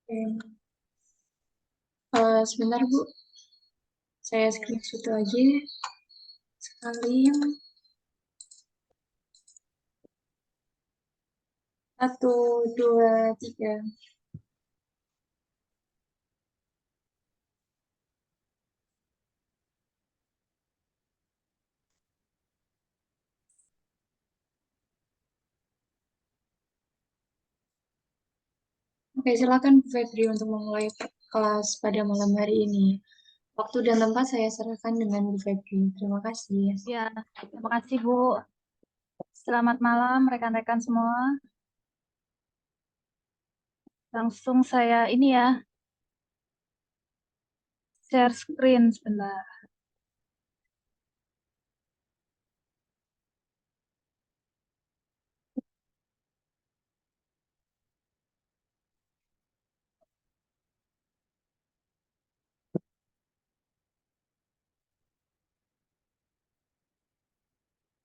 Oke. Sebentar Bu, saya screenshot lagi sekali. 1, 2, 3. Oke, silakan Bu Febri untuk memulai kelas pada malam hari ini. Waktu dan tempat saya serahkan dengan Bu Febri. Terima kasih. Ya, terima kasih Bu. Selamat malam rekan-rekan semua. Langsung saya ini ya, share screen sebentar.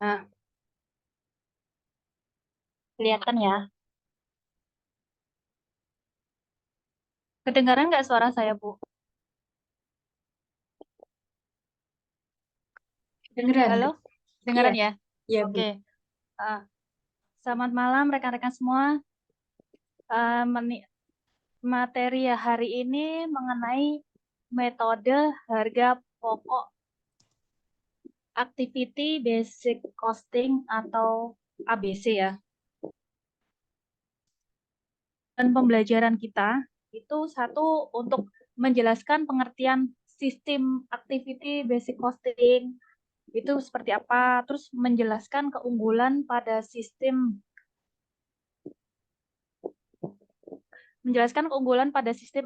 Nah, kelihatan ya. Kedengaran nggak suara saya, Bu? Dengeran? Halo? Iya, Dengaran ya? iya Bu. Oke. Ah, selamat malam rekan-rekan semua. Ah, materi hari ini mengenai metode harga pokok activity basic costing atau ABC ya. Dan pembelajaran kita itu satu untuk menjelaskan pengertian sistem activity basic costing itu seperti apa, terus menjelaskan keunggulan pada sistem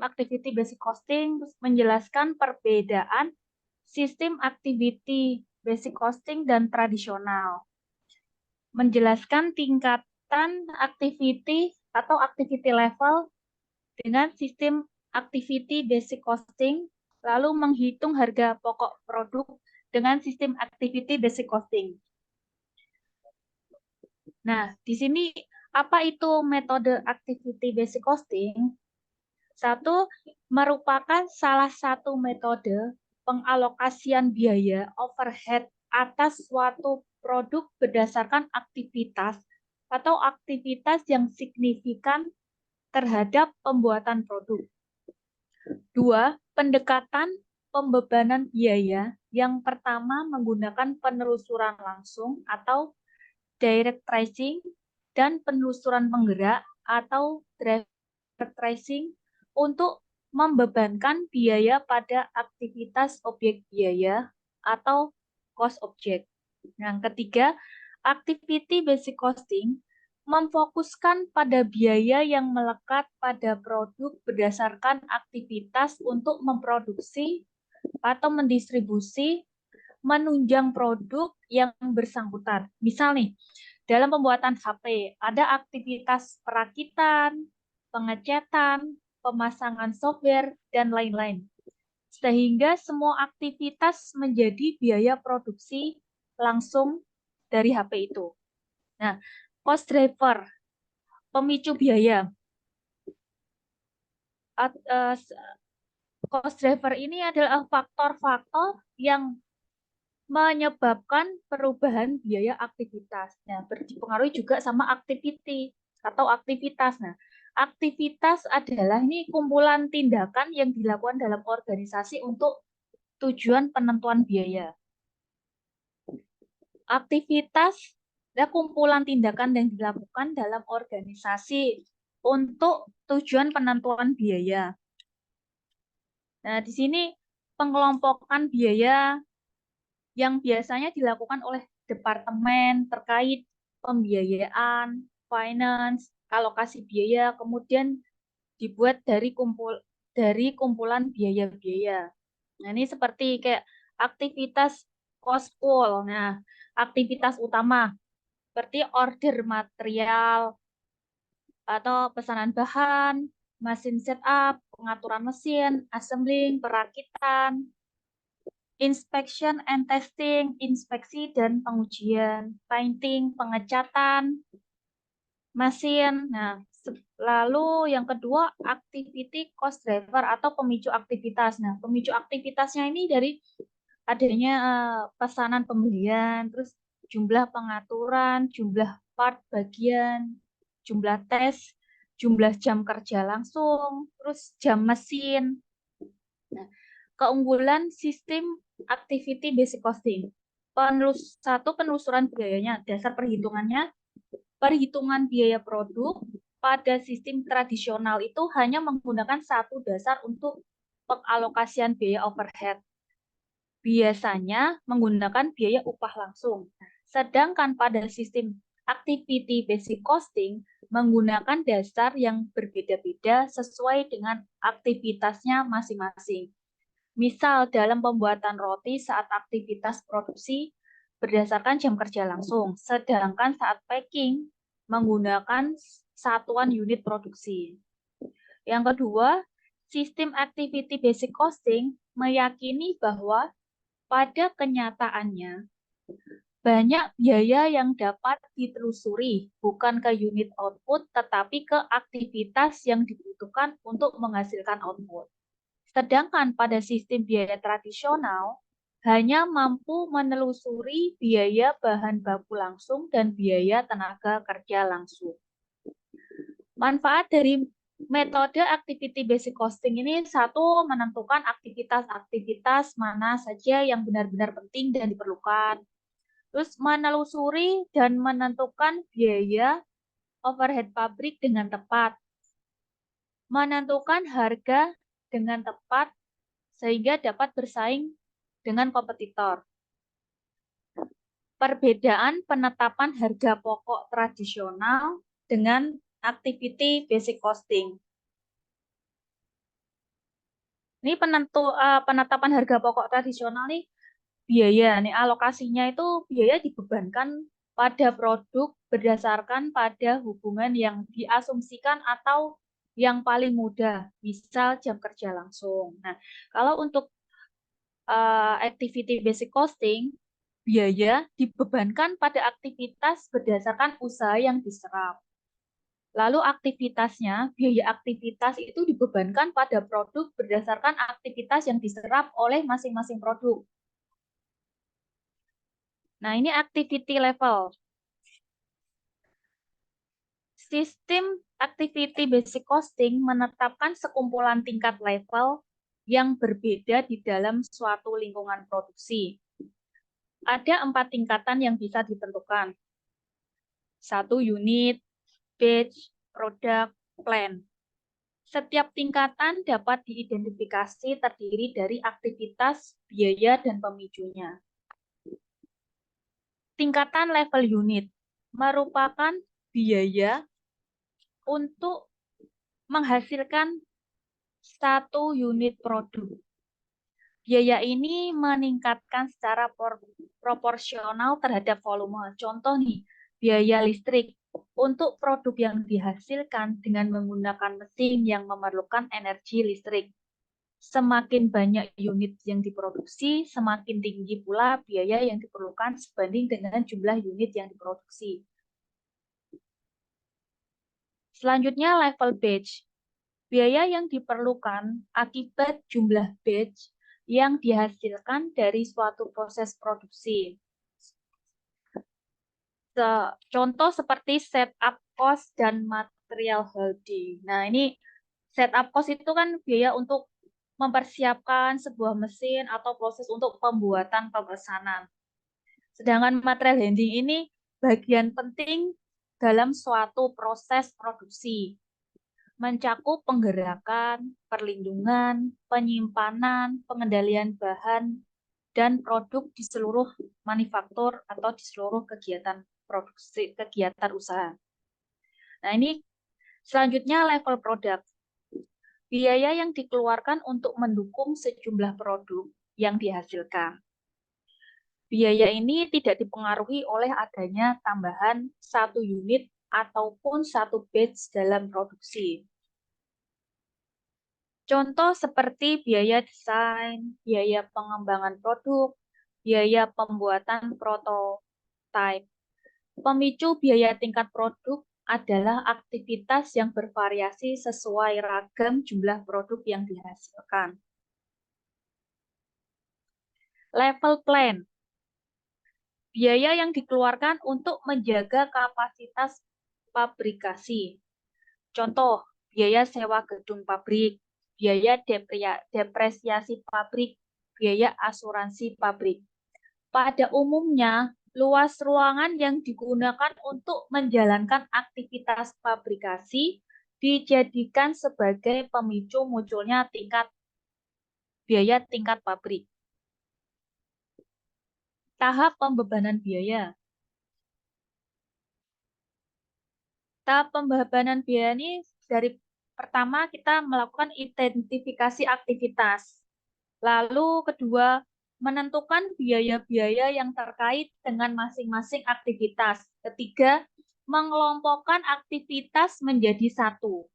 activity basic costing, terus menjelaskan perbedaan sistem activity basic costing dan tradisional, menjelaskan tingkatan activity atau activity level dengan sistem activity basic costing, lalu menghitung harga pokok produk dengan sistem activity basic costing. Nah, di sini apa itu metode activity basic costing? Satu, merupakan salah satu metode pengalokasian biaya overhead atas suatu produk berdasarkan aktivitas atau aktivitas yang signifikan terhadap pembuatan produk. Dua, pendekatan pembebanan biaya yang pertama menggunakan penelusuran langsung atau direct tracing dan penelusuran penggerak atau driver tracing untuk membebankan biaya pada aktivitas objek biaya atau cost object. Yang ketiga, activity basic costing memfokuskan pada biaya yang melekat pada produk berdasarkan aktivitas untuk memproduksi atau mendistribusi, menunjang produk yang bersangkutan. Misal nih, dalam pembuatan HP ada aktivitas perakitan, pengecetan, pemasangan software, dan lain-lain. Sehingga semua aktivitas menjadi biaya produksi langsung dari HP itu. Nah, cost driver, pemicu biaya. Cost driver ini adalah faktor-faktor yang menyebabkan perubahan biaya aktivitas. Nah, berpengaruh juga sama activity atau aktivitas. Nah, aktivitas adalah ini kumpulan tindakan yang dilakukan dalam organisasi untuk tujuan penentuan biaya. Aktivitas adalah kumpulan tindakan yang dilakukan dalam organisasi untuk tujuan penentuan biaya. Nah, di sini pengelompokan biaya yang biasanya dilakukan oleh departemen terkait pembiayaan, finance, alokasi biaya, kemudian dibuat dari kumpulan biaya-biaya. Nah, ini seperti kayak aktivitas cost pool. Nah, aktivitas utama seperti order material atau pesanan bahan, mesin setup, pengaturan mesin, assembling, perakitan, inspection and testing, inspeksi dan pengujian, painting, pengecatan, mesin. Nah, Lalu yang kedua, activity cost driver atau pemicu aktivitas. Nah, pemicu aktivitasnya ini dari adanya pesanan pembelian, terus jumlah pengaturan, jumlah part bagian, jumlah tes, jumlah jam kerja langsung, terus jam mesin. Nah, keunggulan sistem activity basic costing. Penelusuran biayanya, dasar perhitungannya, perhitungan biaya produk pada sistem tradisional itu hanya menggunakan satu dasar untuk pengalokasian biaya overhead. Biasanya menggunakan biaya upah langsung. Sedangkan pada sistem activity basic costing menggunakan dasar yang berbeda-beda sesuai dengan aktivitasnya masing-masing. Misal dalam pembuatan roti saat aktivitas produksi berdasarkan jam kerja langsung, sedangkan saat packing menggunakan satuan unit produksi. Yang kedua, sistem activity basic costing meyakini bahwa pada kenyataannya banyak biaya yang dapat ditelusuri bukan ke unit output tetapi ke aktivitas yang dibutuhkan untuk menghasilkan output. Sedangkan pada sistem biaya tradisional, hanya mampu menelusuri biaya bahan baku langsung dan biaya tenaga kerja langsung. Manfaat dari metode activity basic costing ini, satu, menentukan aktivitas-aktivitas mana saja yang benar-benar penting dan diperlukan. Terus menelusuri dan menentukan biaya overhead pabrik dengan tepat. Menentukan harga dengan tepat sehingga dapat bersaing dengan kompetitor. Perbedaan penetapan harga pokok tradisional dengan activity basic costing. Ini penetapan harga pokok tradisional nih, biaya nih alokasinya itu biaya dibebankan pada produk berdasarkan pada hubungan yang diasumsikan atau yang paling mudah, misal jam kerja langsung. Nah, kalau untuk activity basic costing, biaya dibebankan pada aktivitas berdasarkan usaha yang diserap. Lalu aktivitasnya, biaya aktivitas itu dibebankan pada produk berdasarkan aktivitas yang diserap oleh masing-masing produk. Nah, ini activity level. Sistem activity basic costing menetapkan sekumpulan tingkat level yang berbeda di dalam suatu lingkungan produksi. Ada 4 tingkatan yang bisa ditentukan. 1 unit, batch, produk, plan. Setiap tingkatan dapat diidentifikasi terdiri dari aktivitas, biaya, dan pemicunya. Tingkatan level unit merupakan biaya untuk menghasilkan 1 unit produk. Biaya ini meningkatkan secara proporsional terhadap volume. Contoh nih, biaya listrik untuk produk yang dihasilkan dengan menggunakan mesin yang memerlukan energi listrik. Semakin banyak unit yang diproduksi, semakin tinggi pula biaya yang diperlukan sebanding dengan jumlah unit yang diproduksi. Selanjutnya level batch. Biaya yang diperlukan akibat jumlah batch yang dihasilkan dari suatu proses produksi. Contoh seperti setup cost dan material holding. Nah, ini setup cost itu kan biaya untuk mempersiapkan sebuah mesin atau proses untuk pembuatan pemesanan. Sedangkan material handling ini bagian penting dalam suatu proses produksi. Mencakup penggerakan, perlindungan, penyimpanan, pengendalian bahan, dan produk di seluruh manufaktur atau di seluruh kegiatan produksi, kegiatan usaha. Nah, ini selanjutnya level produk. Biaya yang dikeluarkan untuk mendukung sejumlah produk yang dihasilkan. Biaya ini tidak dipengaruhi oleh adanya tambahan 1 unit ataupun 1 batch dalam produksi. Contoh seperti biaya desain, biaya pengembangan produk, biaya pembuatan prototipe. Pemicu biaya tingkat produk adalah aktivitas yang bervariasi sesuai ragam jumlah produk yang dihasilkan. Level plan, biaya yang dikeluarkan untuk menjaga kapasitas pabrikasi. Contoh, biaya sewa gedung pabrik, biaya depresiasi pabrik, biaya asuransi pabrik. Pada umumnya, luas ruangan yang digunakan untuk menjalankan aktivitas pabrikasi dijadikan sebagai pemicu munculnya biaya tingkat pabrik. Tahap pembebanan biaya. Tahap pembebanan biaya ini dari pertama kita melakukan identifikasi aktivitas. Lalu kedua, menentukan biaya-biaya yang terkait dengan masing-masing aktivitas. Ketiga, mengelompokkan aktivitas menjadi satu.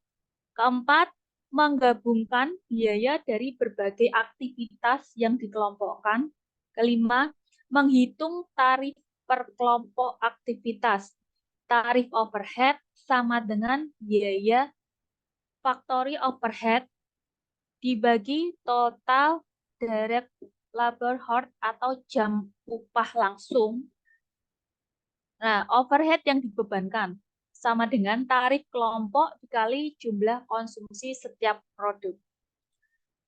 Keempat, menggabungkan biaya dari berbagai aktivitas yang dikelompokkan. Kelima, menghitung tarif per kelompok aktivitas. Tarif overhead sama dengan biaya factory overhead dibagi total direct labor hour atau jam upah langsung. Nah, overhead yang dibebankan sama dengan tarif kelompok dikali jumlah konsumsi setiap produk.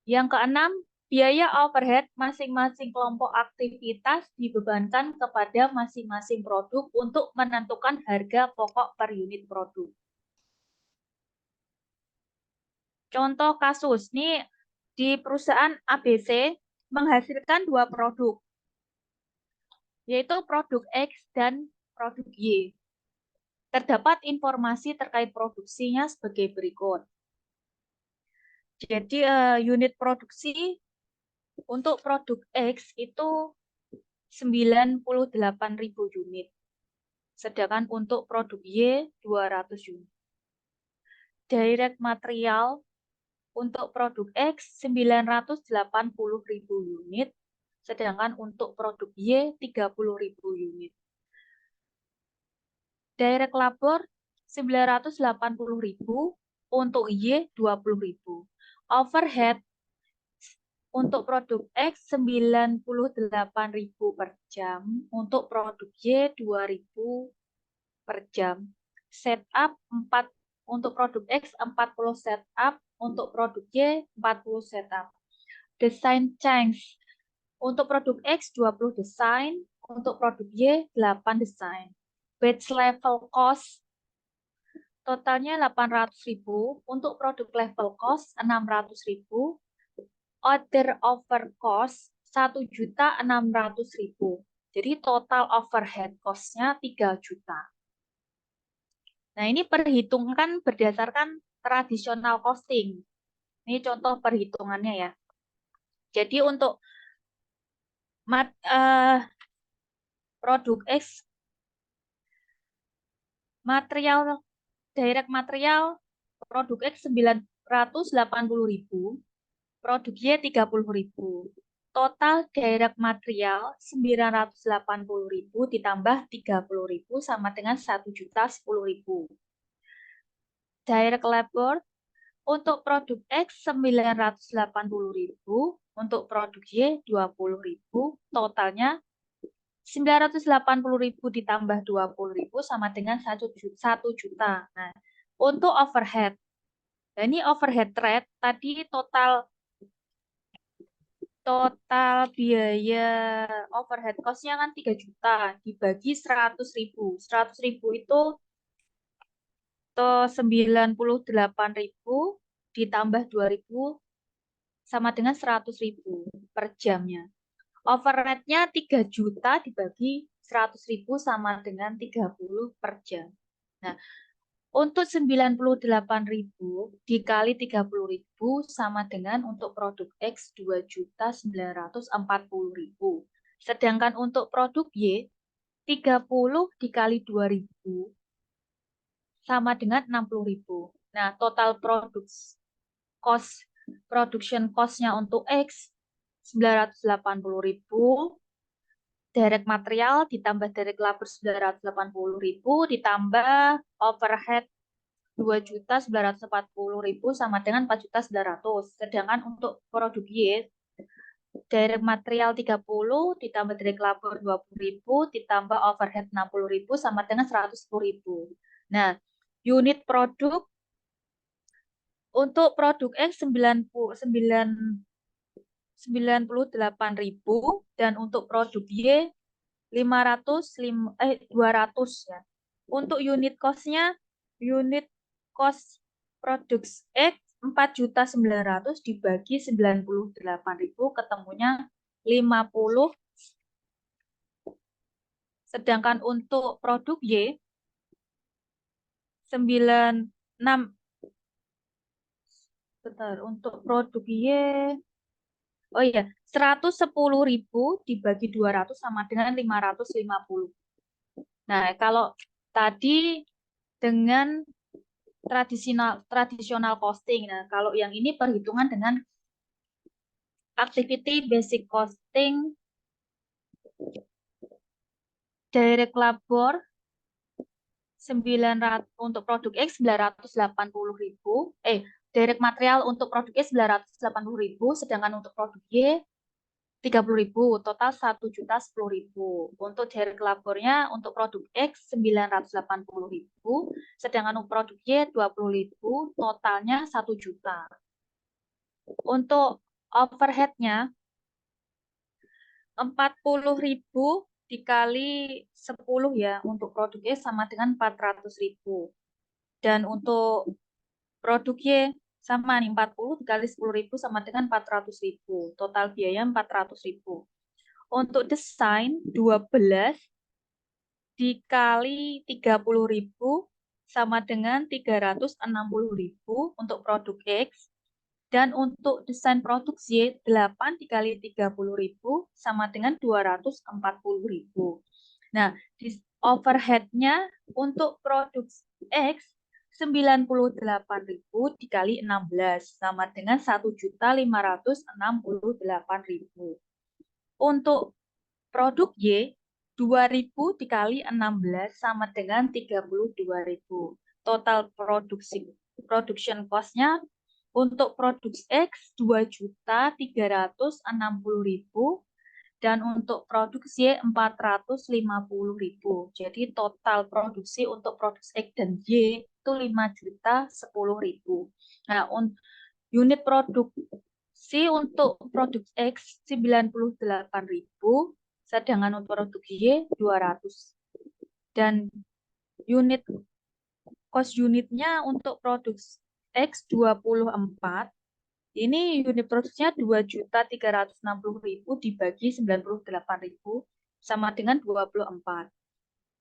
Yang keenam, biaya overhead masing-masing kelompok aktivitas dibebankan kepada masing-masing produk untuk menentukan harga pokok per unit produk. Contoh kasus, ini di perusahaan ABC menghasilkan 2 produk, yaitu produk X dan produk Y. Terdapat informasi terkait produksinya sebagai berikut. Jadi unit produksi untuk produk X itu 98.000 unit. Sedangkan untuk produk Y 200 unit. Direct material untuk produk X 980.000 unit. Sedangkan untuk produk Y 30.000 unit. Direct labor 980.000, untuk Y 20.000. Overhead untuk produk X 98.000 per jam, untuk produk Y 2.000 per jam. Setup 4 untuk produk X 40 setup, untuk produk Y 40 setup. Design change untuk produk X 20 desain, untuk produk Y 8 desain. Batch level cost totalnya 800.000, untuk produk level cost 600.000, order over cost 1.600.000. Jadi total overhead cost-nya 3 juta. Nah, ini perhitungkan berdasarkan tradisional costing. Ini contoh perhitungannya ya. Jadi untuk produk X, direct material produk X 980.000, produk Y 30.000. Total direct material 980.000 ditambah 30.000 sama dengan 1.010.000. Direct labor untuk produk X 980.000, untuk produk Y 20.000, totalnya 980.000 ditambah 20.000 sama dengan 1 juta. Nah, untuk overhead, nah ini overhead rate tadi total biaya overhead cost-nya kan 3 juta dibagi 100.000. 100.000 itu 98.000 ditambah 2.000 sama dengan 100.000 per jamnya. Overhead-nya 3 juta dibagi 100.000 sama dengan 30 per jam. Nah, untuk 98.000 dikali 30.000 sama dengan untuk produk X 2.940.000. Sedangkan untuk produk Y 30 dikali 2.000 sama dengan 60.000. Nah, total production cost-nya untuk X 980.000 direct material ditambah direct labor 980.000 ditambah overhead 2.940.000 sama dengan 4.900.000. Sedangkan untuk produk Y, direct material 30 ditambah direct labor 20.000 ditambah overhead 60.000 sama dengan 110.000. Nah, unit produk untuk produk X 98.000 dan untuk produk Y 200 ya. Untuk unit cost-nya, unit cost produk X 4.900.000 dibagi 98.000 ketemunya 50. Sedangkan untuk produk Y 96. Bentar, untuk produk Y, oh iya, 110.000 dibagi 200 sama dengan 550. Nah, kalau tadi dengan tradisional costing. Nah, kalau yang ini perhitungan dengan activity basic costing, direct labor 900 untuk produk X 980.000, direct material untuk produk X 980.000, sedangkan untuk produk Y 30.000, total 1.010.000. Untuk direct labornya untuk produk X 980.000, sedangkan untuk produk Y 20.000, totalnya 1 juta. Untuk overhead-nya 40.000 dikali 10 ya, untuk produk Y sama dengan 400.000. Dan untuk produk Y sama nih, 40 dikali 10.000 sama dengan 400.000. Total biaya 400.000. Untuk desain 12 dikali 30.000 sama dengan 360.000 untuk produk X. Dan untuk desain produk Y 8 dikali 30.000 sama dengan 240.000. Nah, overhead-nya untuk produk X 98.000 dikali 16 sama dengan 1.568.000. Untuk produk Y 2.000 dikali 16 sama dengan 32.000. Total production cost-nya untuk produk X 2.360.000 dan untuk produk Y 450.000. Jadi total produksi untuk produk X dan Y itu 5.010.000. Nah, unit produksi untuk produk X 98.000, sedangkan untuk produk Y 200. Dan unit cost unitnya untuk produk X 24, ini unit produksinya 2.360.000 dibagi 98.000 sama dengan 24.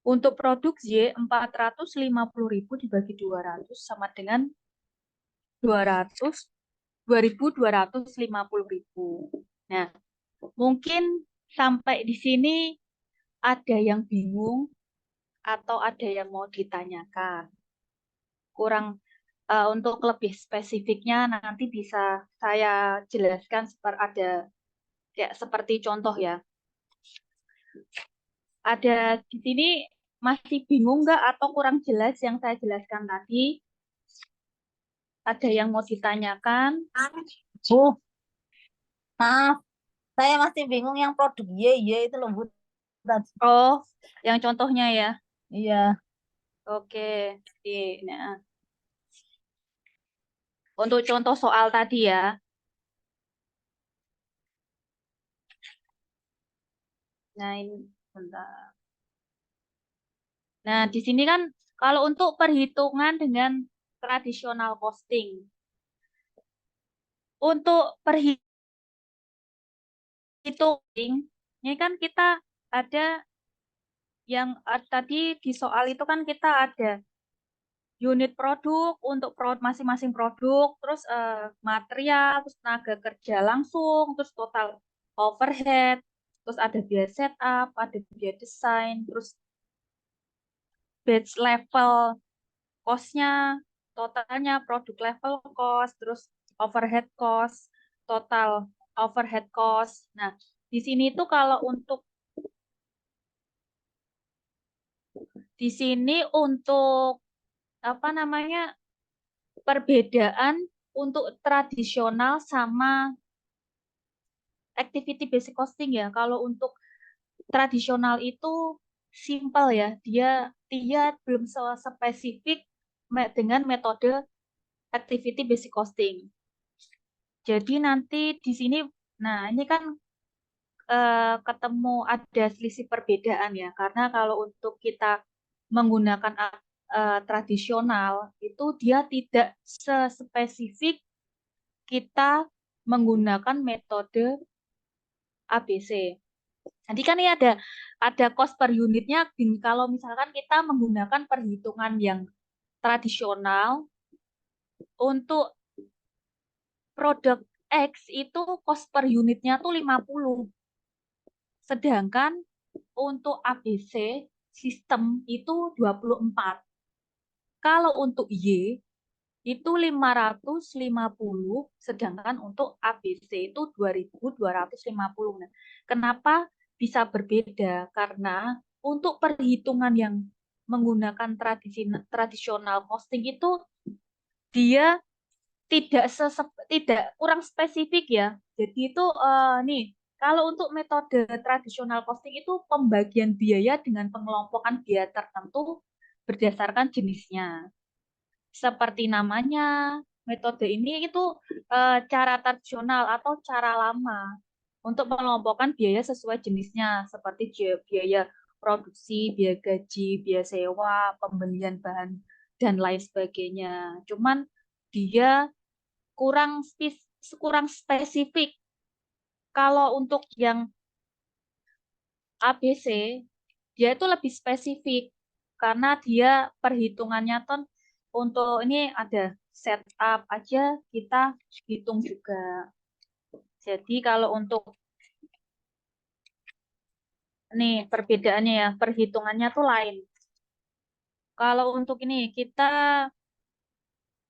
Untuk produk Y 450.000 dibagi 200 sama dengan 2.250.000. Nah, mungkin sampai di sini ada yang bingung atau ada yang mau ditanyakan. Kurang untuk lebih spesifiknya nanti bisa saya jelaskan seperti contoh ya. Ada di sini masih bingung nggak atau kurang jelas yang saya jelaskan tadi? Ada yang mau ditanyakan? Bu, maaf, saya masih bingung yang produk Y itu loh, Bu. Oh, yang contohnya ya? Iya. Oke. Nah, untuk contoh soal tadi ya. Nah, ini bentar. Nah, di sini kan kalau untuk perhitungan dengan tradisional costing. Untuk perhitungan ini kan kita ada yang tadi di soal itu kan kita ada unit produk untuk masing-masing produk, terus material, terus tenaga kerja langsung, terus total overhead, terus ada biaya setup, ada biaya desain, terus batch level cost-nya, totalnya produk level cost, terus overhead cost, total overhead cost. Nah, di sini tuh kalau untuk di sini untuk apa namanya perbedaan untuk tradisional sama activity basic costing ya. Kalau untuk tradisional itu simple ya, dia belum spesifik dengan metode activity basic costing. Jadi nanti di sini, nah ini kan ketemu ada selisih perbedaan ya, karena kalau untuk kita menggunakan tradisional itu dia tidak sespesifik kita menggunakan metode ABC. Nanti kan ini ada cost per unitnya. Kalau misalkan kita menggunakan perhitungan yang tradisional untuk produk X itu cost per unitnya tuh 50. Sedangkan untuk ABC sistem itu 24. Kalau untuk Y itu 550, sedangkan untuk ABC itu 2250. Nah, kenapa bisa berbeda? Karena untuk perhitungan yang menggunakan tradisional costing itu dia tidak kurang spesifik ya. Jadi itu nih kalau untuk metode tradisional costing itu pembagian biaya dengan pengelompokan biaya tertentu berdasarkan jenisnya. Seperti namanya, metode ini itu cara tradisional atau cara lama untuk mengelompokkan biaya sesuai jenisnya, seperti biaya produksi, biaya gaji, biaya sewa, pembelian bahan, dan lain sebagainya. Cuman dia kurang spesifik. Kalau untuk yang ABC, dia itu lebih spesifik karena dia perhitungannya tuh untuk ini ada setup aja kita hitung juga. Jadi kalau untuk nih perbedaannya ya, perhitungannya tuh lain. Kalau untuk ini kita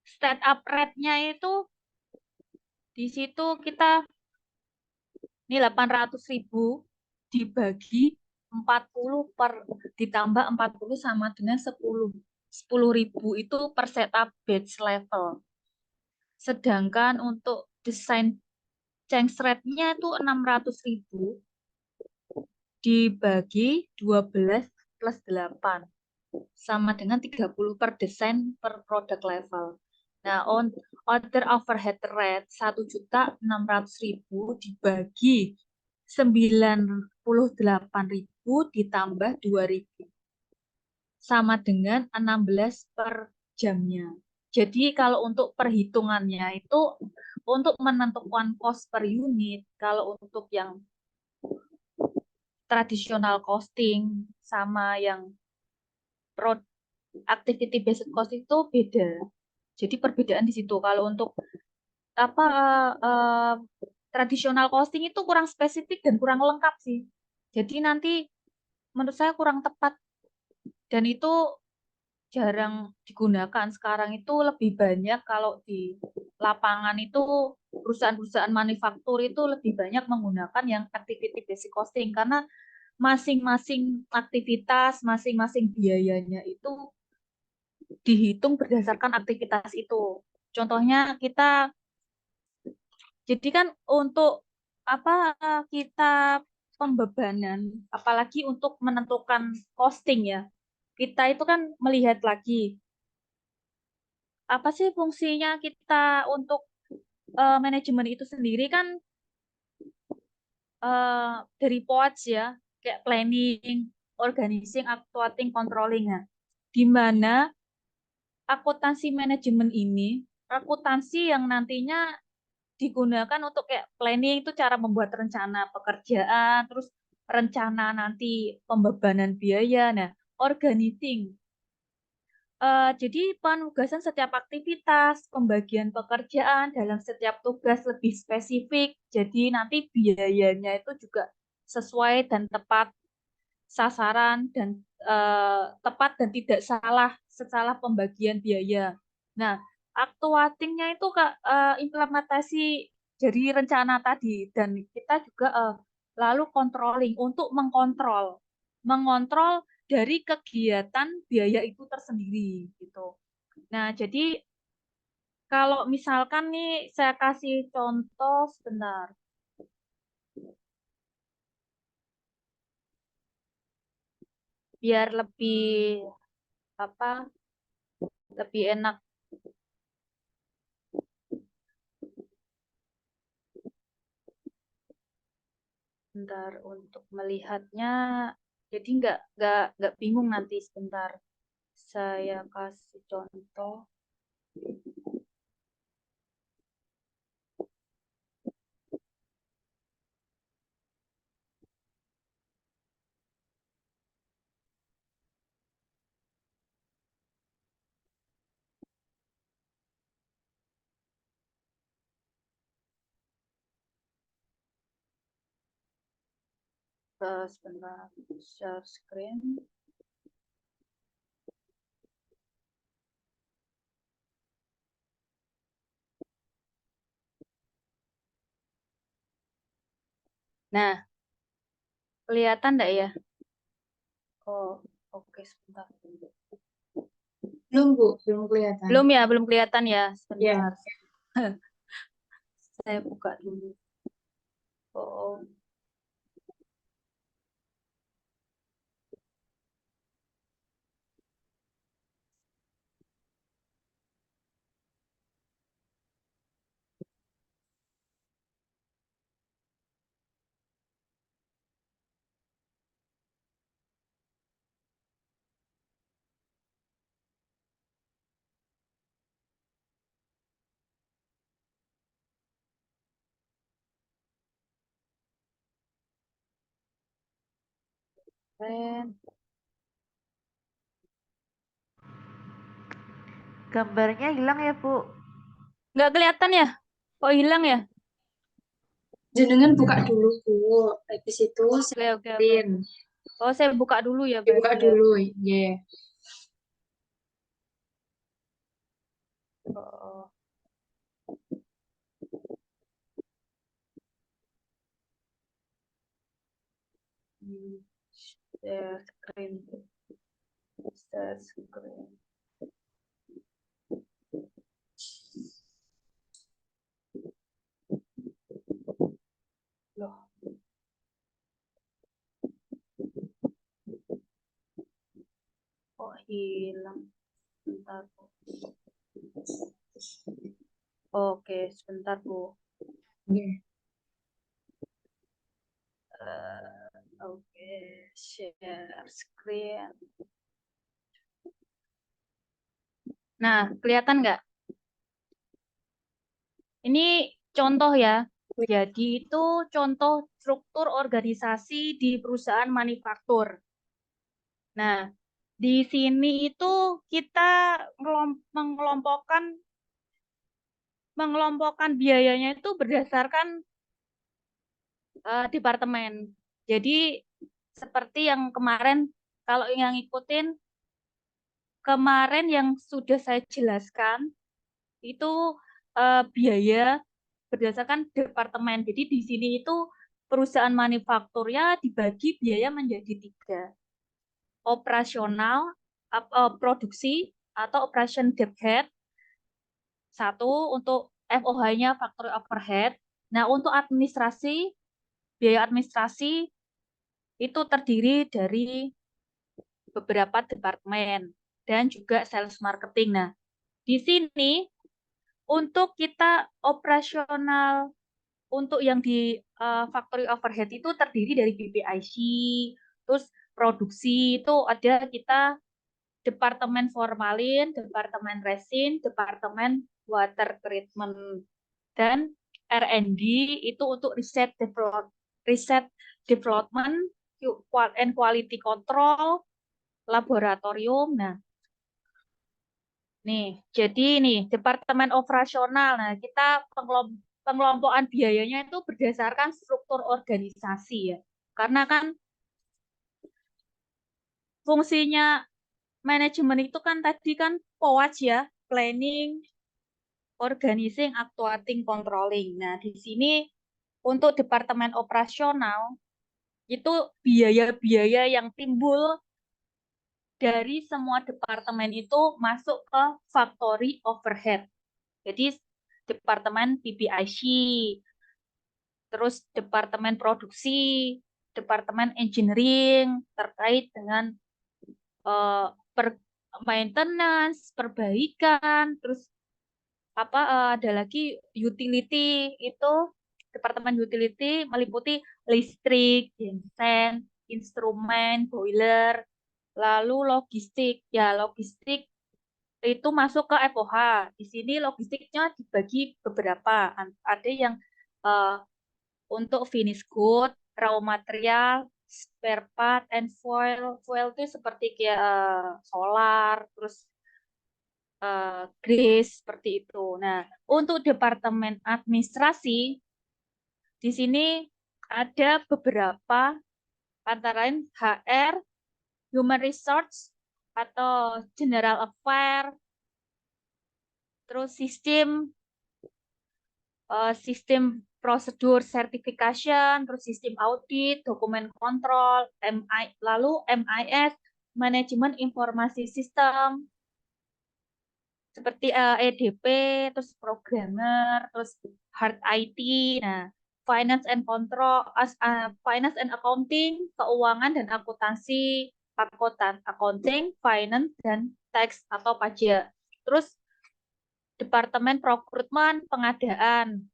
setup rate-nya itu di situ kita ini 800.000 dibagi 40 ditambah 40 sama dengan 10. 10.000 itu per setup batch level. Sedangkan untuk desain change rate-nya itu 600.000 dibagi 12 plus 8 sama dengan 30 per desain per product level. Nah, order overhead rate 1.600.000 dibagi 98.000 ditambah 2.000 sama dengan 16 per jamnya. Jadi kalau untuk perhitungannya itu untuk menentukan cost per unit, kalau untuk yang tradisional costing sama yang activity based cost itu beda. Jadi perbedaan di situ. Kalau untuk apa tradisional costing itu kurang spesifik dan kurang lengkap sih. Jadi nanti menurut saya kurang tepat dan itu jarang digunakan. Sekarang itu lebih banyak kalau di lapangan itu perusahaan-perusahaan manufaktur itu lebih banyak menggunakan yang activity basic costing karena masing-masing aktivitas, masing-masing biayanya itu dihitung berdasarkan aktivitas itu. Contohnya kita jadi kan untuk apa kita pembebanan apalagi untuk menentukan costing ya. Kita itu kan melihat lagi apa sih fungsinya kita untuk manajemen itu sendiri kan dari POAC ya, kayak planning, organizing, actuating, controlling ya. Di mana akuntansi manajemen ini, akuntansi yang nantinya digunakan untuk kayak planning itu cara membuat rencana pekerjaan, terus rencana nanti pembebanan biaya, nah organizing. Jadi penugasan setiap aktivitas, pembagian pekerjaan dalam setiap tugas lebih spesifik. Jadi nanti biayanya itu juga sesuai dan tepat sasaran dan tepat dan tidak salah secara pembagian biaya. Nah, actuating-nya itu implementasi dari rencana tadi dan kita juga lalu controlling untuk mengontrol dari kegiatan biaya itu tersendiri gitu. Nah, jadi kalau misalkan nih saya kasih contoh sebentar. Biar lebih apa? Lebih enak. Sebentar untuk melihatnya. Jadi nggak bingung nanti sebentar. Saya kasih contoh. Sebentar, share screen. Nah, kelihatan enggak ya? Oh, oke, sebentar. Belum, Bu. Belum kelihatan. Belum kelihatan ya. Ya. Sebentar. Saya buka dulu. Oh, keren. Gambarnya hilang ya, Bu? Nggak kelihatan ya? Kok hilang ya? Jenengan buka dulu, Bu. Habis itu Oke, saya oke, oke. print. Oh, saya buka dulu ya Dibuka berarti ya. dulu. Ya. Oh, share screen. Share screen. Loh. Kok hilang? Bentar, Bu. Oke, sebentar, Bu. Ya. Oke, share screen. Nah, kelihatan nggak? Ini contoh ya. Jadi itu contoh struktur organisasi di perusahaan manufaktur. Nah, di sini itu kita mengelompokkan biayanya itu berdasarkan departemen. Jadi seperti yang kemarin, kalau yang ngikutin kemarin yang sudah saya jelaskan itu biaya berdasarkan departemen. Jadi di sini itu perusahaan manufakturnya dibagi biaya menjadi 3. Operasional, produksi atau operation overhead. 1 untuk FOH-nya factory overhead. Nah, untuk administrasi, biaya administrasi itu terdiri dari beberapa departemen dan juga sales marketing. Nah, di sini untuk kita operasional untuk yang di factory overhead itu terdiri dari BPIC, terus produksi itu ada kita departemen formalin, departemen resin, departemen water treatment, dan R&D itu untuk riset development and quality control, laboratorium. Nah, nih, jadi nih departemen operasional. Nah, kita pengelompokan biayanya itu berdasarkan struktur organisasi ya. Karena kan fungsinya manajemen itu kan tadi kan POAJ ya, planning, organizing, actuating, controlling. Nah, di sini untuk departemen operasional itu biaya-biaya yang timbul dari semua departemen itu masuk ke factory overhead. Jadi departemen PPIC, terus departemen produksi, departemen engineering terkait dengan maintenance, perbaikan, terus ada lagi utility, itu departemen utility meliputi listrik, genset, instrumen, boiler, lalu logistik. Ya, logistik itu masuk ke FOH. Di sini logistiknya dibagi beberapa. Ada yang untuk finish good, raw material, spare part, and foil. Foil itu seperti kayak solar, terus grease, seperti itu. Nah, untuk departemen administrasi, di sini ada beberapa, antara lain HR, Human Resource, atau General Affair, terus sistem prosedur certification, terus sistem audit, dokumen kontrol, lalu MIS, manajemen informasi sistem, seperti EDP, terus programmer, terus hard IT, nah finance and control, finance and accounting, keuangan dan akuntansi, accounting, finance dan tax atau pajak. Terus departemen procurement, pengadaan.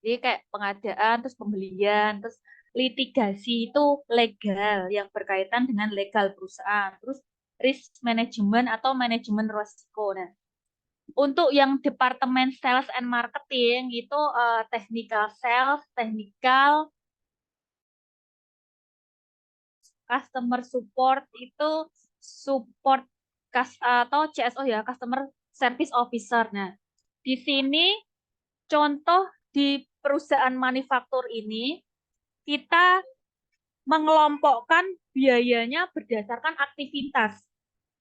Jadi kayak pengadaan, terus pembelian, terus litigasi itu legal yang berkaitan dengan legal perusahaan. Terus risk management atau manajemen risiko. Nah, untuk yang departemen sales and marketing itu technical sales, technical customer support itu support atau CSO ya, customer service officer. Nah, di sini contoh di perusahaan manufaktur ini kita mengelompokkan biayanya berdasarkan aktivitas.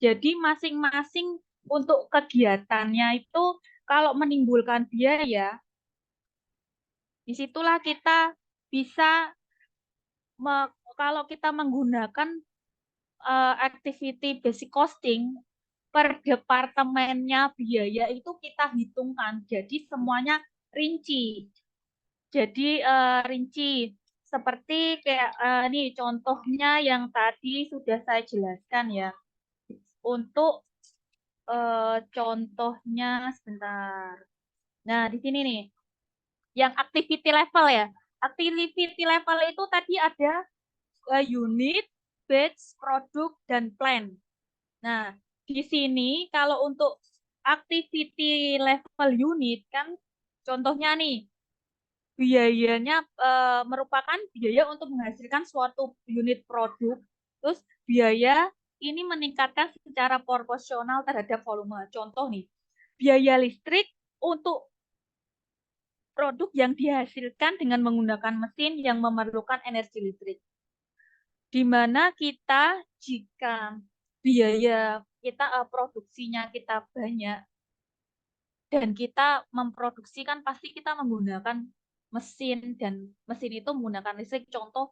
Jadi masing-masing untuk kegiatannya itu kalau menimbulkan biaya, disitulah kita bisa kalau kita menggunakan activity basic costing per departemennya biaya itu kita hitungkan. Jadi semuanya rinci. Jadi rinci seperti kayak nih contohnya yang tadi sudah saya jelaskan ya. Untuk contohnya sebentar. Nah, di sini nih yang activity level ya. Activity level itu tadi ada unit, batch, produk, dan plan. Nah, di sini kalau untuk activity level unit kan contohnya nih biayanya merupakan biaya untuk menghasilkan suatu unit produk. Terus biaya ini meningkatkan secara proporsional terhadap volume. Contoh nih, biaya listrik untuk produk yang dihasilkan dengan menggunakan mesin yang memerlukan energi listrik. Di mana kita jika biaya kita produksinya kita banyak dan kita memproduksikan pasti kita menggunakan mesin dan mesin itu menggunakan listrik. Contoh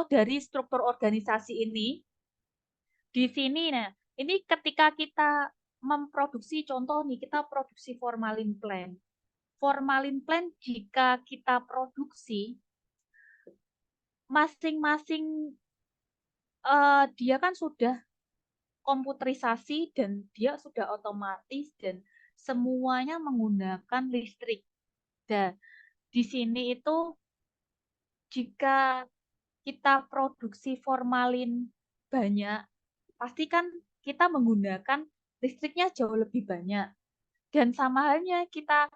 dari struktur organisasi ini di sini. Nah, ini ketika kita memproduksi, contoh nih kita produksi formalin plant. Formalin plant jika kita produksi masing-masing dia kan sudah komputerisasi dan dia sudah otomatis dan semuanya menggunakan listrik. Dan di sini itu jika kita produksi formalin banyak, pasti kan kita menggunakan listriknya jauh lebih banyak. Dan sama halnya kita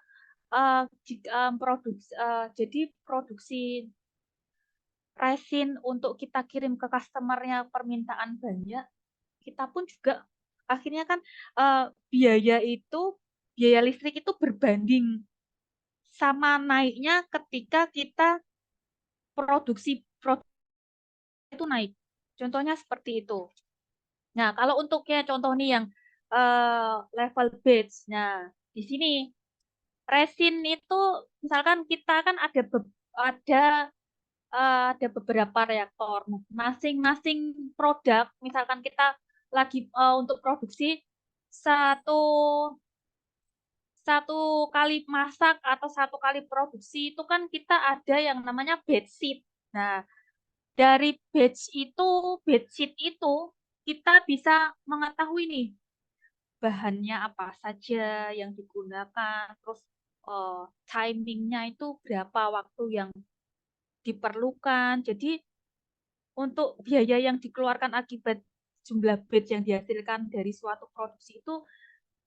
jadi produksi resin untuk kita kirim ke customernya permintaan banyak, kita pun juga akhirnya kan biaya listrik itu berbanding sama naiknya ketika kita produksi itu naik. Contohnya seperti itu. Nah, kalau untuk ya contoh nih yang level batch. Nah, di sini resin itu misalkan kita kan ada ada beberapa reaktor. Nah, masing-masing produk, misalkan kita lagi untuk produksi satu satu kali masak atau satu kali produksi itu kan kita ada yang namanya batch sheet. Nah, dari batch sheet itu kita bisa mengetahui nih bahannya apa saja yang digunakan, terus timingnya itu berapa waktu yang diperlukan. Jadi untuk biaya yang dikeluarkan akibat jumlah batch yang dihasilkan dari suatu produksi itu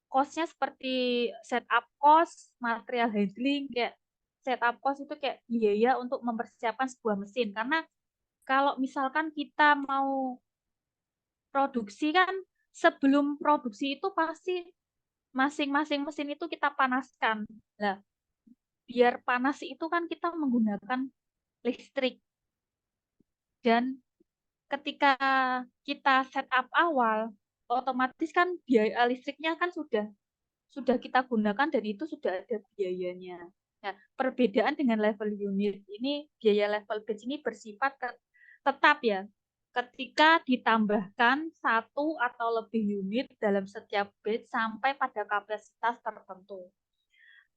cost-nya seperti setup cost, material handling, kayak setup cost itu kayak biaya untuk mempersiapkan sebuah mesin. Karena kalau misalkan kita mau produksi kan sebelum produksi itu pasti masing-masing mesin itu kita panaskan. Nah, biar panas itu kan kita menggunakan listrik. Dan ketika kita setup awal, otomatis kan biaya listriknya kan sudah kita gunakan dan itu sudah ada biayanya. Nah, perbedaan dengan level unit ini, biaya level batch ini bersifat tetap ya. Ketika ditambahkan satu atau lebih unit dalam setiap batch sampai pada kapasitas tertentu.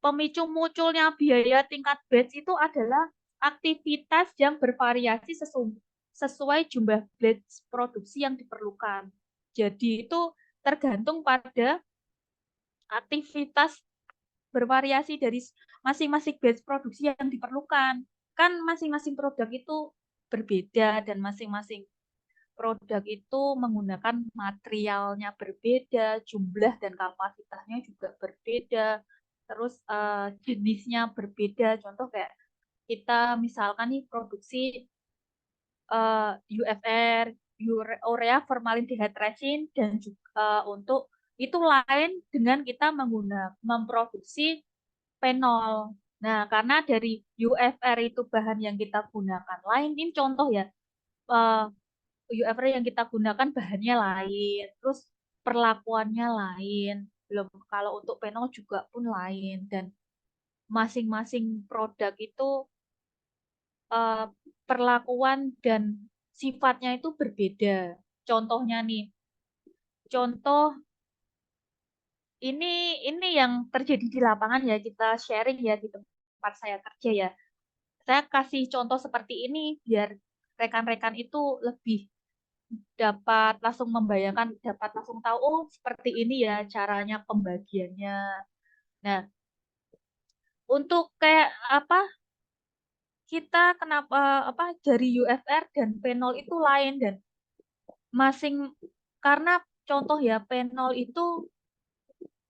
Pemicu munculnya biaya tingkat batch itu adalah aktivitas yang bervariasi sesuai jumlah batch produksi yang diperlukan. Jadi itu tergantung pada aktivitas bervariasi dari masing-masing batch produksi yang diperlukan. Kan masing-masing produk itu berbeda dan masing-masing produk itu menggunakan materialnya berbeda, jumlah dan kapasitasnya juga berbeda, terus jenisnya berbeda. Contoh kayak kita misalkan nih produksi UFR, urea formaldehyde resin, dan juga untuk itu lain dengan kita memproduksi penol. Nah, karena dari UFR itu bahan yang kita gunakan lain, ini contoh ya, UFR yang kita gunakan bahannya lain, terus perlakuannya lain, belum kalau untuk penol juga pun lain, dan masing-masing produk itu perlakuan dan sifatnya itu berbeda. Contohnya nih, contoh ini yang terjadi di lapangan ya, kita sharing ya di tempat saya kerja ya. Saya kasih contoh seperti ini biar rekan-rekan itu lebih dapat langsung membayangkan, dapat langsung tahu, oh seperti ini ya caranya pembagiannya. Nah, untuk kayak apa, kita kenapa dari UFR dan penol itu lain dan karena contoh ya penol itu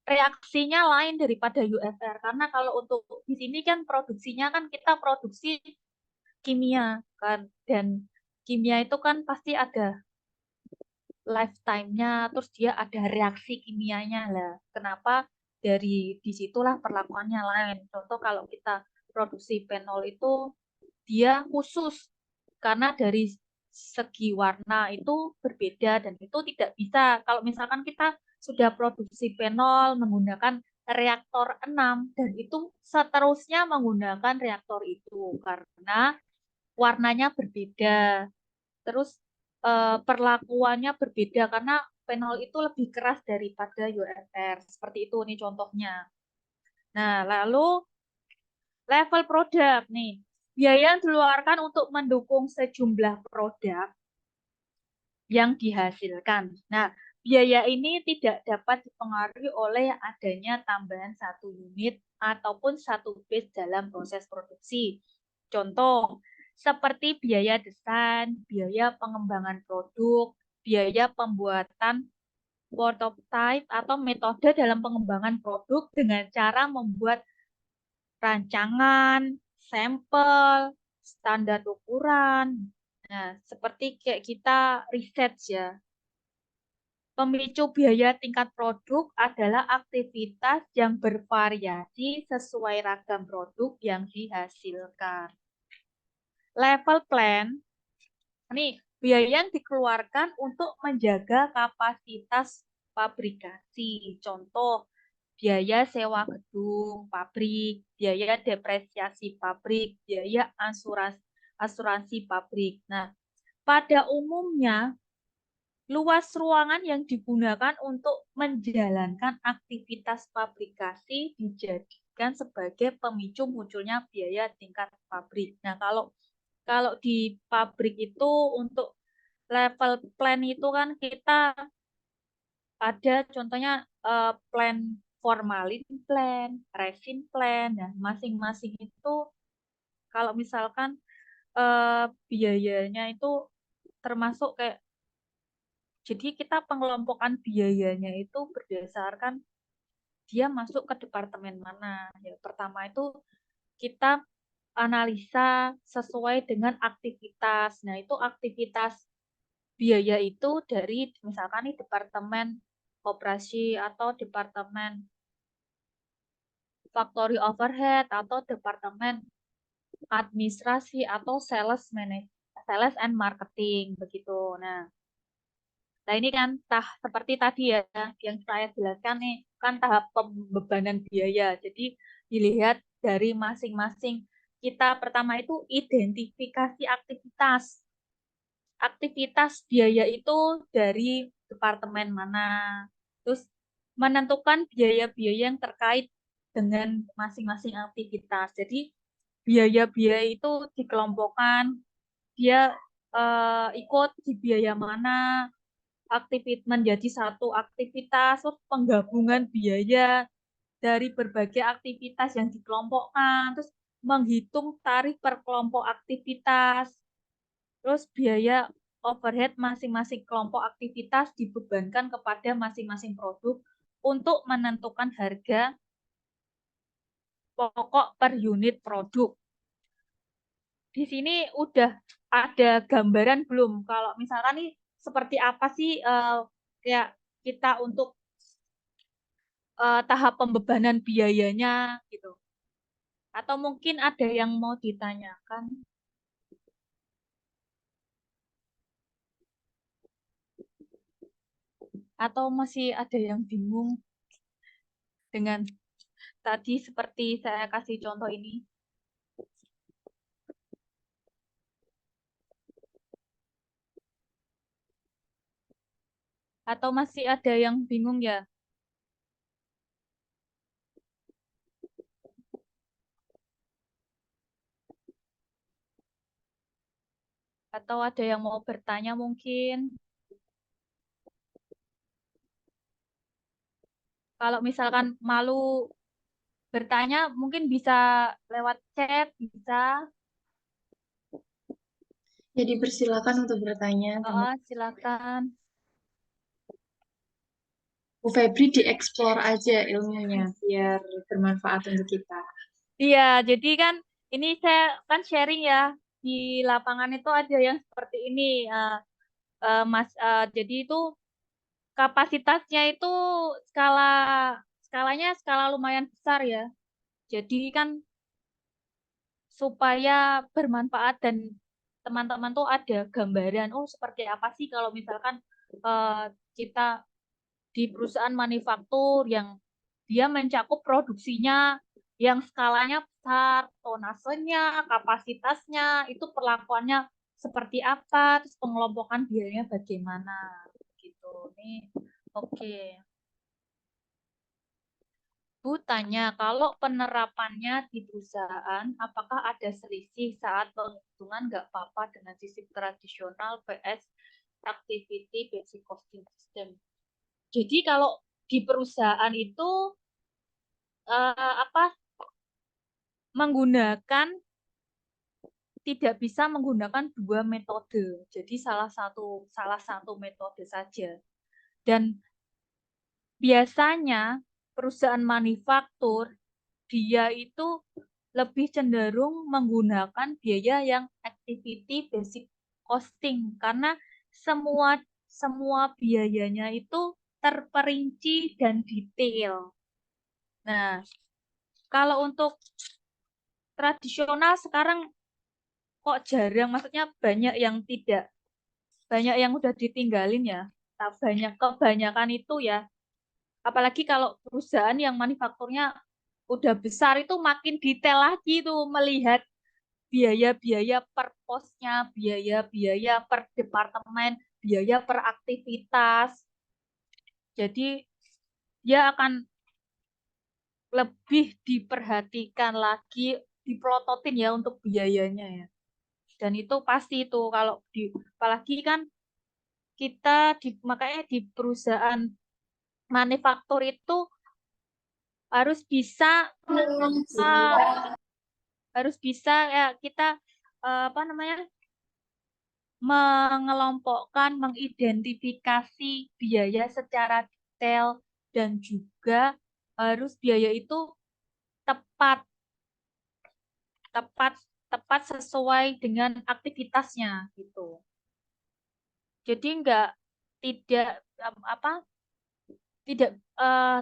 reaksinya lain daripada UFR karena kalau untuk di sini kan produksinya kan kita produksi kimia kan dan kimia itu kan pasti ada lifetime-nya terus dia ada reaksi kimianya lah. Kenapa dari disitulah perlakuannya lain. Contoh kalau kita produksi penol itu dia khusus karena dari segi warna itu berbeda dan itu tidak bisa kalau misalkan kita sudah produksi penol menggunakan reaktor 6 dan itu seterusnya menggunakan reaktor itu karena warnanya berbeda. Terus perlakuannya berbeda karena penol itu lebih keras daripada UFR. Seperti itu nih contohnya. Nah, lalu level produk nih. Biaya yang dikeluarkan untuk mendukung sejumlah produk yang dihasilkan. Nah, biaya ini tidak dapat dipengaruhi oleh adanya tambahan satu unit ataupun satu batch dalam proses produksi. Contoh, seperti biaya desain, biaya pengembangan produk, biaya pembuatan prototype atau metode dalam pengembangan produk dengan cara membuat rancangan, sampel, standar ukuran. Nah, seperti kayak kita riset ya. Pemicu biaya tingkat produk adalah aktivitas yang bervariasi sesuai ragam produk yang dihasilkan. Level plan, ini biaya yang dikeluarkan untuk menjaga kapasitas fabrikasi. Contoh, biaya sewa gedung pabrik, biaya depresiasi pabrik, biaya asuransi pabrik. Nah, pada umumnya luas ruangan yang digunakan untuk menjalankan aktivitas fabrikasi dijadikan sebagai pemicu munculnya biaya tingkat pabrik. Nah, kalau di pabrik itu untuk level plan itu kan kita ada contohnya plan formalin plan, resin plan. Nah, masing-masing itu kalau misalkan biayanya itu termasuk kayak jadi kita pengelompokan biayanya itu berdasarkan dia masuk ke departemen mana. Ya, pertama itu kita analisa sesuai dengan aktivitas. Nah, itu aktivitas biaya itu dari misalkan nih departemen operasi atau departemen factory overhead atau departemen administrasi atau sales and marketing begitu. Nah, ini kan seperti tadi ya yang saya jelaskan nih kan tahap pembebanan biaya. Jadi dilihat dari masing-masing kita pertama itu identifikasi aktivitas. Aktivitas biaya itu dari departemen mana. Terus menentukan biaya-biaya yang terkait dengan masing-masing aktivitas. Jadi biaya-biaya itu dikelompokkan, dia ikut di biaya mana, menjadi satu aktivitas, terus penggabungan biaya dari berbagai aktivitas yang dikelompokkan, terus menghitung tarif per kelompok aktivitas, terus biaya overhead masing-masing kelompok aktivitas dibebankan kepada masing-masing produk untuk menentukan harga pokok per unit produk. Di sini udah ada gambaran belum? Kalau misalkan nih seperti apa sih kayak kita untuk tahap pembebanan biayanya gitu. Atau mungkin ada yang mau ditanyakan atau masih ada yang bingung dengan tadi seperti saya kasih contoh ini. Atau masih ada yang bingung ya? Atau ada yang mau bertanya mungkin? Kalau misalkan malu bertanya, mungkin bisa lewat chat, bisa. Jadi persilakan untuk bertanya, teman. Silakan. Bu Febri dieksplor aja ilmunya biar bermanfaat untuk kita. Iya, jadi kan ini saya kan sharing ya di lapangan itu ada yang seperti ini, Mas. Jadi itu kapasitasnya itu skalanya skala lumayan besar ya. Jadi kan supaya bermanfaat dan teman-teman tuh ada gambaran, oh seperti apa sih kalau misalkan kita di perusahaan manufaktur yang dia mencakup produksinya yang skalanya besar, tonasenya, kapasitasnya, itu perlakuannya seperti apa, terus pengelompokan biayanya bagaimana, gitu. Nih, oke. Bu tanya, kalau penerapannya di perusahaan, apakah ada selisih saat penghitungan nggak apa-apa dengan sistem tradisional vs activity basic costing system? Jadi kalau di perusahaan itu apa menggunakan tidak bisa menggunakan dua metode. Jadi salah satu metode saja. Dan biasanya perusahaan manufaktur dia itu lebih cenderung menggunakan biaya yang activity basic costing karena semua biayanya itu terperinci dan detail. Nah, kalau untuk tradisional sekarang kok jarang, maksudnya banyak yang udah ditinggalin ya. Nah, kebanyakan itu ya, apalagi kalau perusahaan yang manufakturnya udah besar itu makin detail lagi tuh melihat biaya-biaya per posnya, biaya-biaya per departemen, biaya per aktivitas. Jadi dia akan lebih diperhatikan lagi, dipelototin ya untuk biayanya ya. Dan itu pasti itu kalau apalagi kan kita makanya di perusahaan manufaktur itu harus bisa ya kita apa namanya mengelompokkan, mengidentifikasi biaya secara detail dan juga harus biaya itu tepat tepat sesuai dengan aktivitasnya gitu. Jadi tidak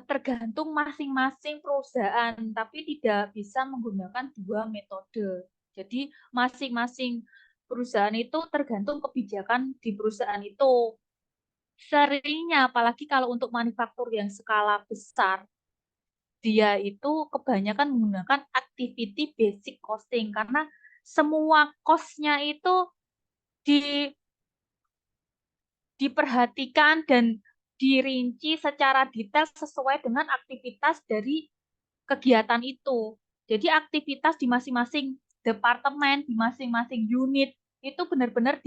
tergantung masing-masing perusahaan, tapi tidak bisa menggunakan dua metode. Jadi masing-masing perusahaan itu tergantung kebijakan di perusahaan itu. Seringnya, apalagi kalau untuk manufaktur yang skala besar, dia itu kebanyakan menggunakan activity basic costing karena semua cost-nya itu diperhatikan dan dirinci secara detail sesuai dengan aktivitas dari kegiatan itu. Jadi aktivitas di masing-masing departemen, di masing-masing unit itu benar-benar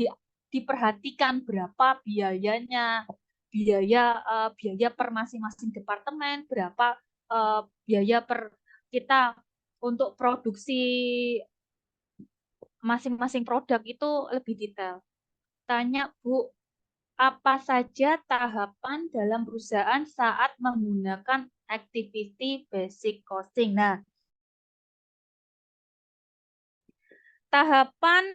diperhatikan berapa biayanya, biaya per masing-masing departemen, berapa biaya per kita untuk produksi masing-masing produk itu lebih detail. Tanya Bu, apa saja tahapan dalam perusahaan saat menggunakan activity basic costing? Nah, tahapan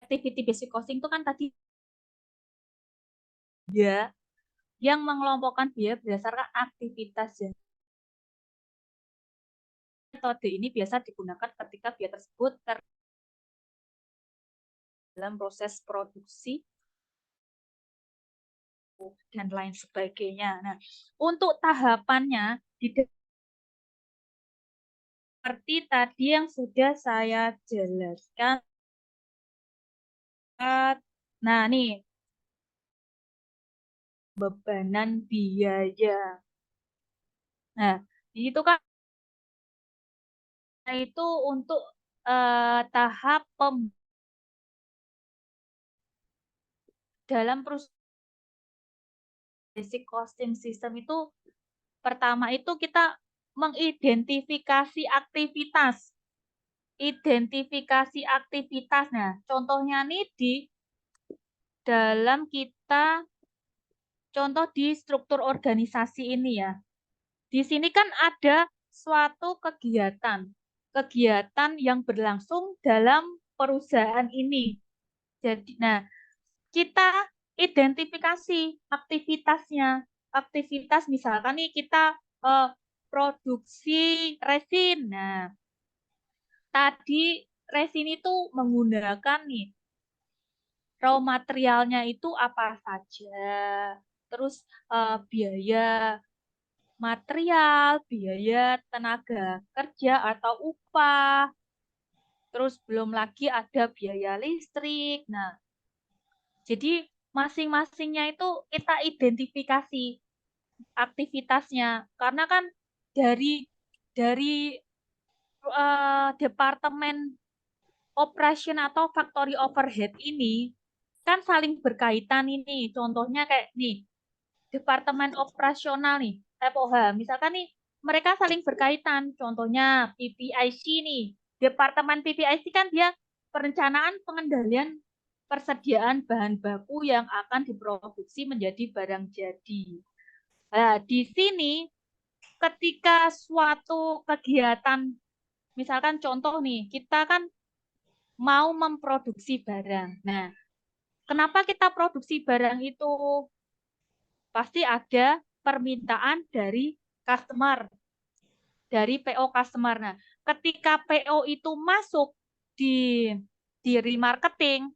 activity basic costing itu kan tadi ya yang mengelompokkan biaya berdasarkan aktivitas ya. Metode ini biasa digunakan ketika biaya tersebut dalam proses produksi dan lain sebagainya. Nah, untuk tahapannya seperti tadi yang sudah saya jelaskan. Nah, nih bebanan biaya. Nah, itu kan itu untuk tahap dalam perusahaan basic costing system itu pertama itu kita mengidentifikasi aktivitas. Identifikasi aktivitas. Nah, contohnya nih di dalam kita contoh di struktur organisasi ini ya. Di sini kan ada suatu kegiatan yang berlangsung dalam perusahaan ini. Jadi, nah, kita identifikasi aktivitasnya. Aktivitas misalkan nih kita produksi resin. Nah, tadi resin itu menggunakan nih raw materialnya itu apa saja. Terus biaya material, biaya tenaga kerja atau upah. Terus belum lagi ada biaya listrik. Nah, jadi masing-masingnya itu kita identifikasi aktivitasnya. Karena kan dari departemen operation atau factory overhead ini kan saling berkaitan ini. Contohnya kayak nih, departemen operasional nih, FOH. Misalkan nih, mereka saling berkaitan. Contohnya PPIC nih. Departemen PPIC kan dia perencanaan pengendalian persediaan bahan baku yang akan diproduksi menjadi barang jadi. Nah, di sini ketika suatu kegiatan, misalkan contoh nih, kita kan mau memproduksi barang. Nah, kenapa kita produksi barang itu? Pasti ada permintaan dari customer, dari PO customer. Nah, ketika PO itu masuk di remarketing,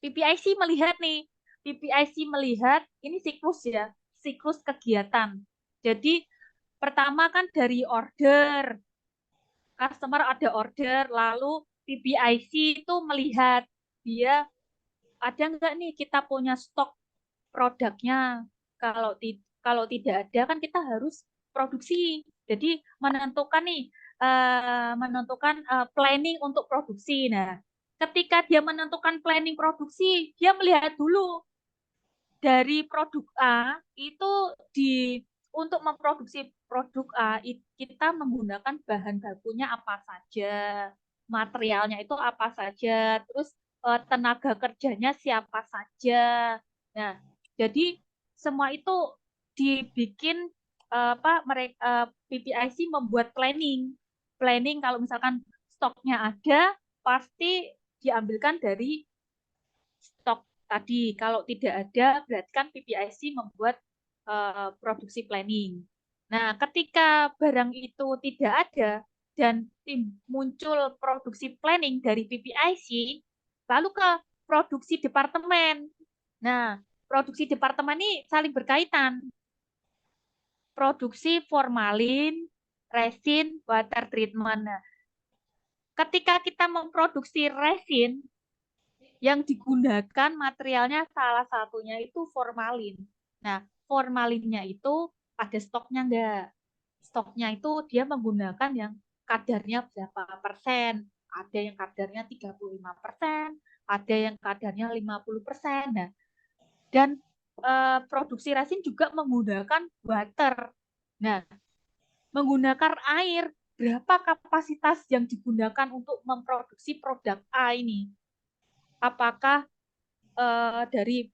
PPIC melihat nih, PPIC melihat ini siklus ya, siklus kegiatan. Jadi pertama kan dari order, customer ada order, lalu PPIC itu melihat dia ada nggak nih kita punya stok produknya. Kalau tidak ada kan kita harus produksi. Jadi menentukan planning untuk produksi. Nah, ketika dia menentukan planning produksi, dia melihat dulu dari produk A itu untuk memproduksi produk A kita menggunakan bahan bakunya apa saja, materialnya itu apa saja, terus tenaga kerjanya siapa saja. Nah, jadi semua itu dibikin mereka PPIC membuat planning. Planning kalau misalkan stoknya ada pasti diambilkan dari stok tadi. Kalau tidak ada, berarti kan PPIC membuat produksi planning. Nah, ketika barang itu tidak ada dan muncul produksi planning dari PPIC, lalu ke produksi departemen. Nah, produksi departemen ini saling berkaitan. Produksi formalin, resin, water treatment. Nah, ketika kita memproduksi resin, yang digunakan materialnya salah satunya itu formalin. Nah, formalinnya itu ada stoknya enggak? Stoknya itu dia menggunakan yang kadarnya berapa persen? Ada yang kadarnya 35%, ada yang kadarnya 50%. Nah, dan produksi resin juga menggunakan water. Nah, menggunakan air, berapa kapasitas yang digunakan untuk memproduksi produk A ini? Apakah dari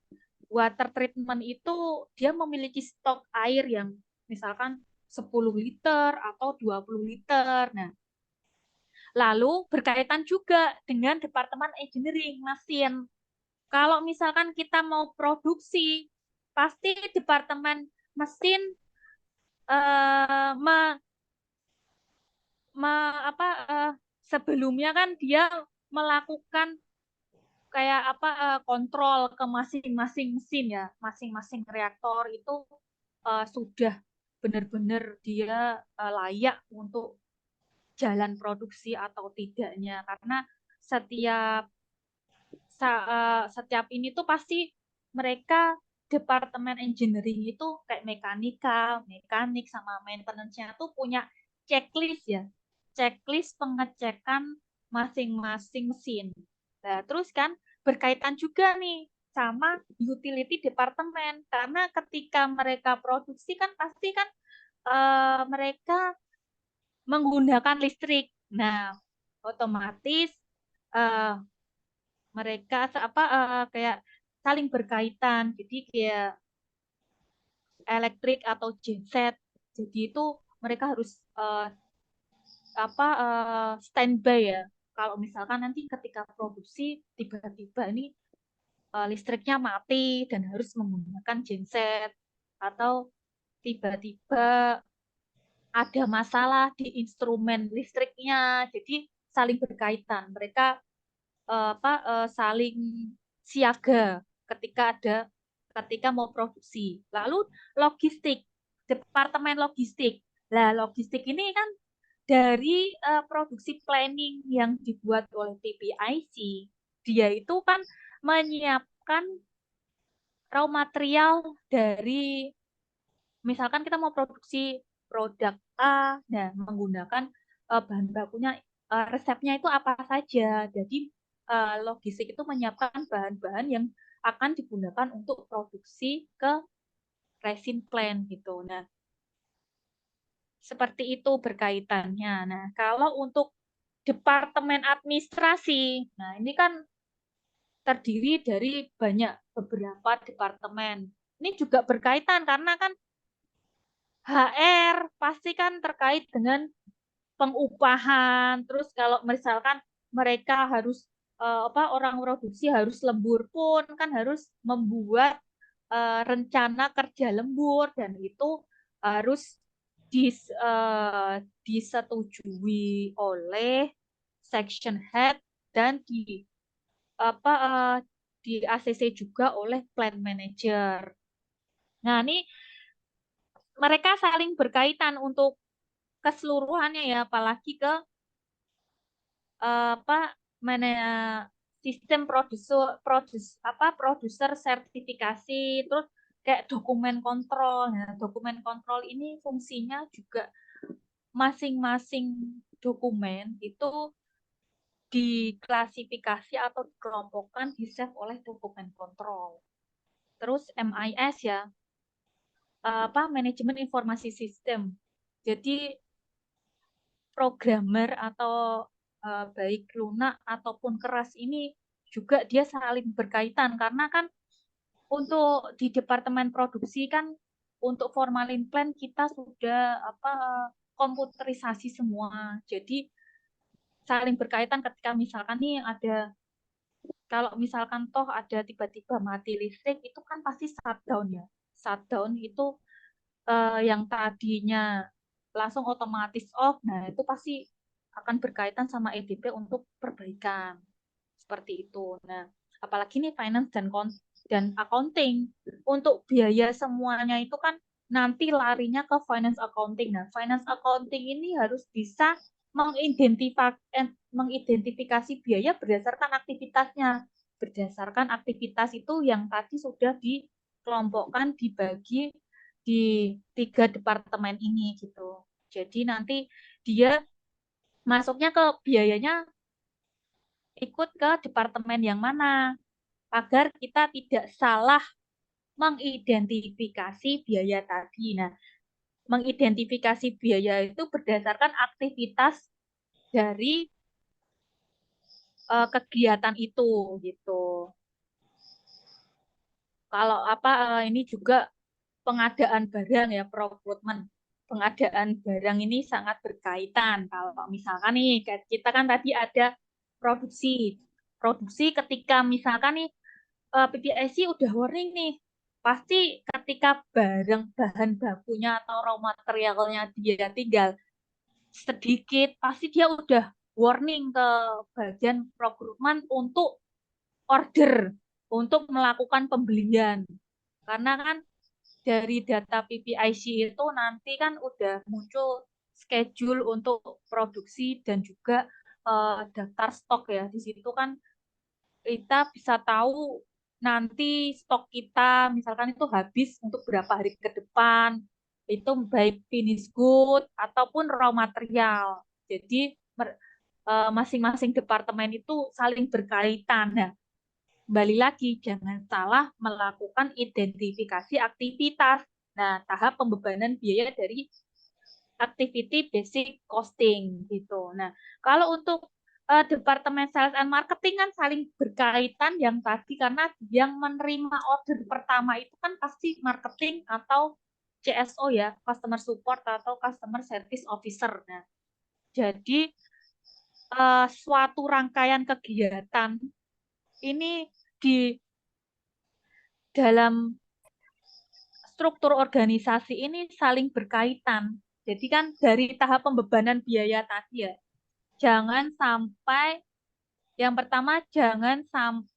water treatment itu dia memiliki stok air yang misalkan 10 liter atau 20 liter. Nah, lalu berkaitan juga dengan Departemen Engineering mesin. Kalau misalkan kita mau produksi, pasti Departemen mesin eh, me, sebelumnya kan dia melakukan kayak kontrol ke masing-masing mesin ya, masing-masing reaktor itu sudah benar-benar dia layak untuk jalan produksi atau tidaknya, karena setiap setiap ini tuh pasti mereka Departemen Engineering itu kayak mekanik sama maintenance-nya tuh punya checklist ya, checklist pengecekan masing-masing mesin. Nah, terus kan berkaitan juga nih sama utility departemen, karena ketika mereka produksi kan pasti kan mereka menggunakan listrik. Nah, otomatis eh, mereka kayak saling berkaitan. Jadi kayak elektrik atau genset. Jadi itu mereka harus standby ya. Kalau misalkan nanti ketika produksi tiba-tiba ini listriknya mati dan harus menggunakan genset, atau tiba-tiba ada masalah di instrumen listriknya, jadi saling berkaitan. Mereka saling siaga ketika mau produksi. Lalu logistik, Departemen Logistik. Nah, logistik ini kan dari produksi planning yang dibuat oleh PPIC, dia itu kan menyiapkan raw material dari, misalkan kita mau produksi produk A, nah menggunakan bahan bakunya, resepnya itu apa saja. Jadi logistik itu menyiapkan bahan-bahan yang akan digunakan untuk produksi ke resin plant gitu. Nah, seperti itu berkaitannya. Nah, kalau untuk Departemen Administrasi, nah ini kan terdiri dari beberapa departemen. Ini juga berkaitan karena kan HR pasti kan terkait dengan pengupahan. Terus kalau misalkan mereka harus orang produksi harus lembur pun kan harus membuat rencana kerja lembur, dan itu harus disetujui oleh section head dan di ACC juga oleh plant manager. Nah, ini mereka saling berkaitan untuk keseluruhannya ya, apalagi ke mana sistem produser sertifikasi, terus kayak dokumen kontrol. Nah, dokumen kontrol ini fungsinya juga masing-masing dokumen itu diklasifikasi atau dikelompokkan di save oleh dokumen kontrol. Terus MIS ya, manajemen informasi sistem. Jadi programmer atau baik lunak ataupun keras ini juga dia saling berkaitan karena kan untuk di departemen produksi kan untuk formalin plan kita sudah komputerisasi semua. Jadi saling berkaitan ketika misalkan nih ada kalau misalkan toh ada tiba-tiba mati listrik itu kan pasti shutdown ya. Shutdown itu yang tadinya langsung otomatis off, nah itu pasti akan berkaitan sama EDP untuk perbaikan seperti itu. Nah, apalagi nih finance dan accounting untuk biaya semuanya itu kan nanti larinya ke finance accounting. Nah, finance accounting ini harus bisa mengidentifikasi biaya berdasarkan aktivitasnya. Berdasarkan aktivitas itu yang tadi sudah dikelompokkan, dibagi di 3 departemen ini gitu. Jadi nanti dia masuknya ke biayanya ikut ke departemen yang mana agar kita tidak salah mengidentifikasi biaya tadi. Nah, mengidentifikasi biaya itu berdasarkan aktivitas dari kegiatan itu gitu. Kalau ini juga pengadaan barang ya, procurement. Pengadaan barang ini sangat berkaitan. Kalau misalkan nih, kita kan tadi ada produksi. Produksi ketika misalkan nih, PPIC udah warning nih, pasti ketika bahan bakunya atau raw materialnya dia tinggal sedikit, pasti dia udah warning ke bagian procurement untuk order, untuk melakukan pembelian. Karena kan dari data PPIC itu nanti kan udah muncul schedule untuk produksi dan juga daftar stok ya. Di situ kan kita bisa tahu nanti stok kita misalkan itu habis untuk berapa hari ke depan, itu baik finish good ataupun raw material. Jadi masing-masing departemen itu saling berkaitan. Nah, kembali lagi, jangan salah melakukan identifikasi aktivitas. Nah, tahap pembebanan biaya dari activity basic costing gitu. Nah, kalau untuk Departemen Sales and Marketing kan saling berkaitan yang tadi karena yang menerima order pertama itu kan pasti marketing atau CSO ya, Customer Support atau Customer Service Officer. Nah, jadi suatu rangkaian kegiatan ini di dalam struktur organisasi ini saling berkaitan. Jadi kan dari tahap pembebanan biaya tadi ya, jangan sampai yang pertama jangan sampai